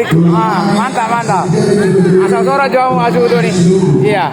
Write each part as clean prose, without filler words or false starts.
balik. Mantap, mantap. Asal suara jauh aju tuh nih. Iya.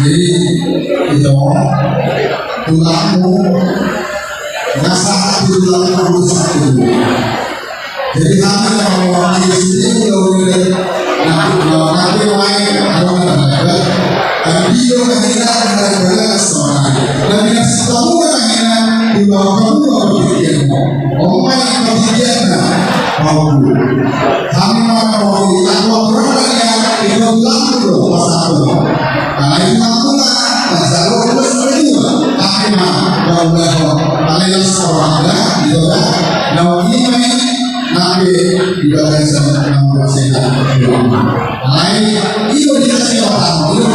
Jadi itu tulangmu rasa itu dilakukan satu. Jadi kami yang mewakili sendiri nanti main atau menambah video kehadiran adalah seorang dan yang selalu kehadiran di bawah kamu berpikir orang yang berpikir mau kami mau mewakili aku orang yang itu lalu pasal karena itu lakukan pasal terus berdua kami mau kalian seorang gitu kan nah ini nanti juga bisa mempersiapkan lain itu dikasih orang itu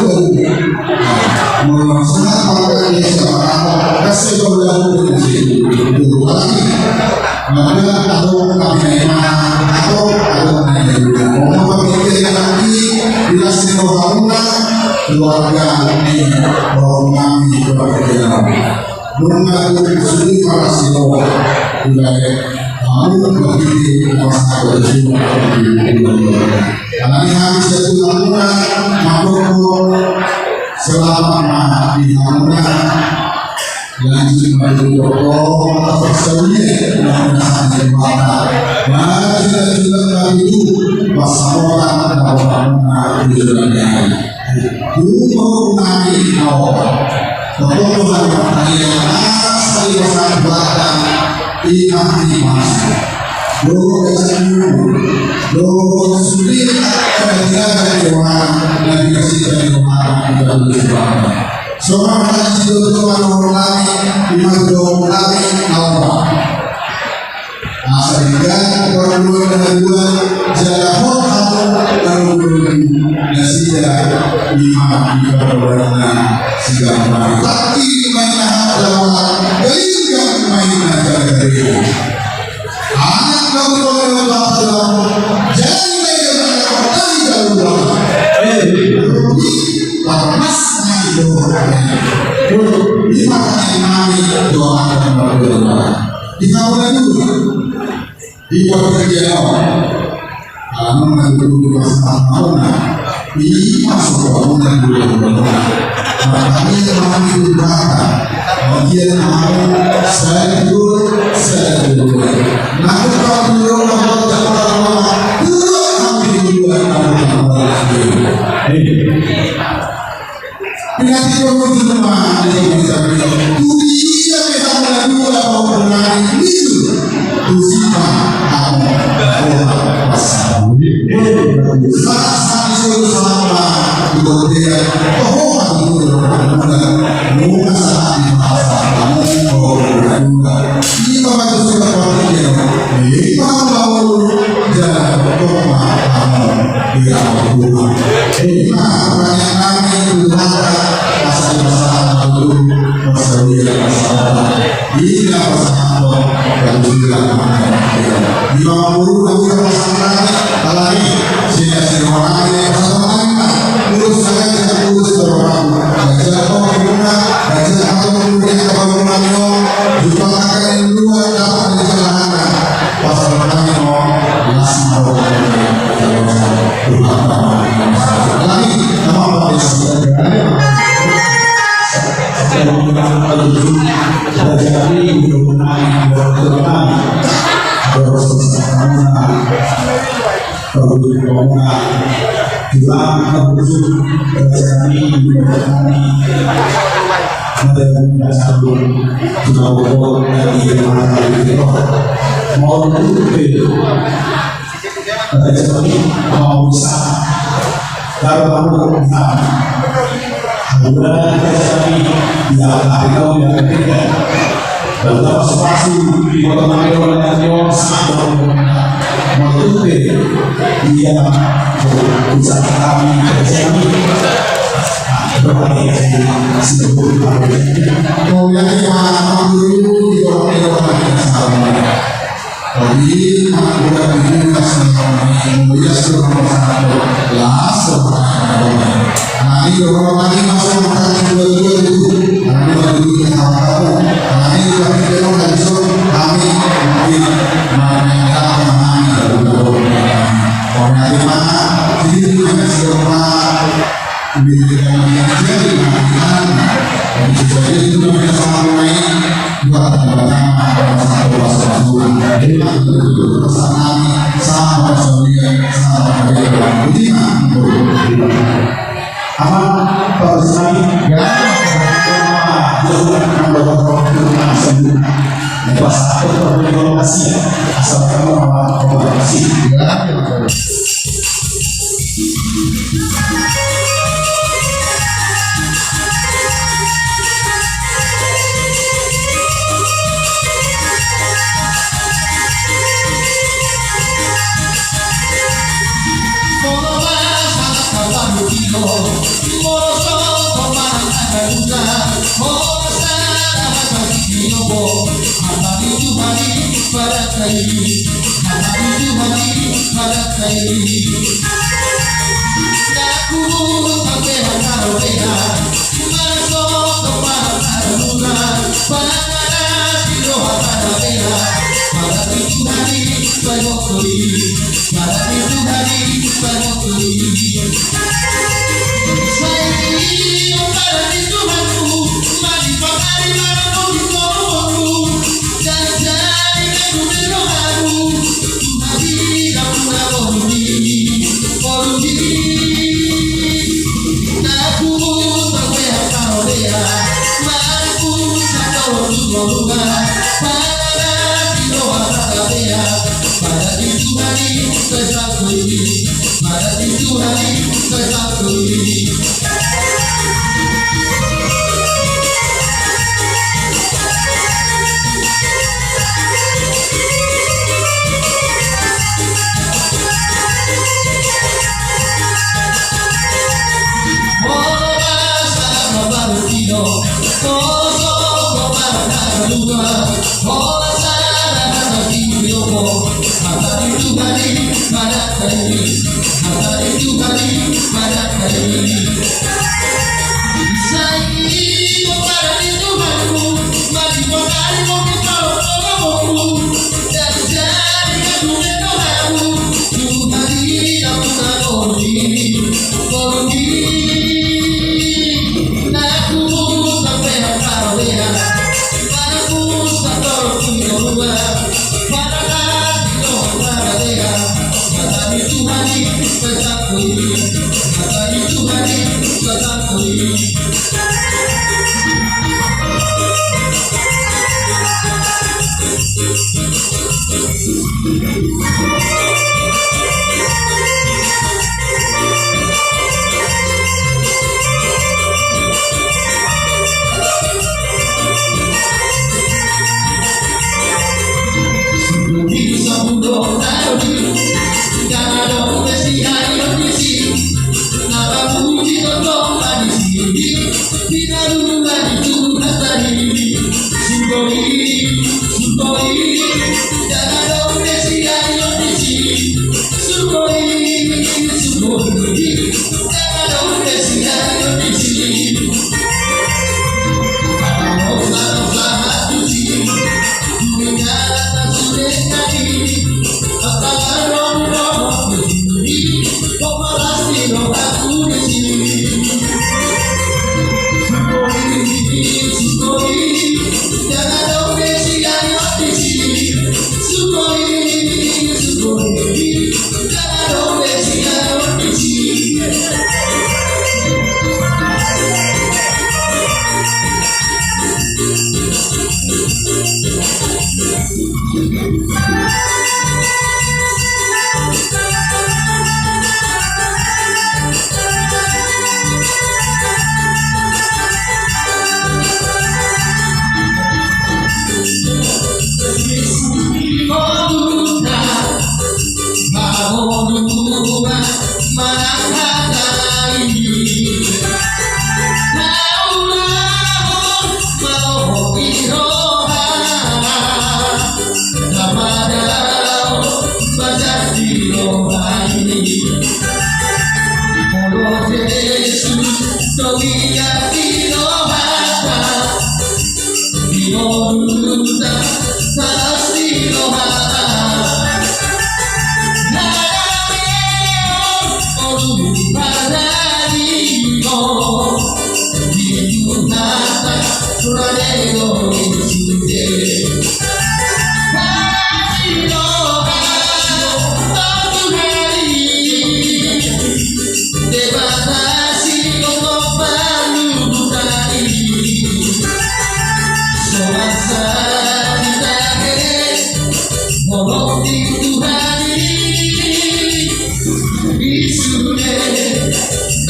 baru sangat orang Indonesia orang kasih kemudahan itu lagi maka atau kami atau mau memikirkan lagi dikasih kemudahan keluarga ini bahwa kami bekerja mengatur sendiri para siswa kamu begitu masalah jiwa karena habis itu lakukan makhluk selama di mana yang disebut pokok atau sesuatu yang disebut maka juga itu masalah dalam hidupnya itu mengenai awal kebutuhan yang asli besar belakang iman Doa sulit ketika Tuhan dan dikasih Tuhan kita berdoa. Seorang haji Tuhan mulai iman lagi Allah. Sehingga berdua dengan dua jalan lalu nasihat iman kita berdoa segala. Tapi mana adalah berikan mainan dari anak itu namanya sama main buat aman personal ya lakukan beberapa sembuh lepas berkomunikasi asal kamu komunikasi ya.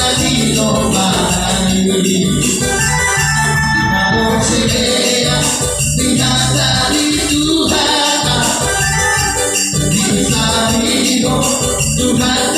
kanino bahay. Ako siya, tinatari Tuhan. Di sabi mo, Tuhan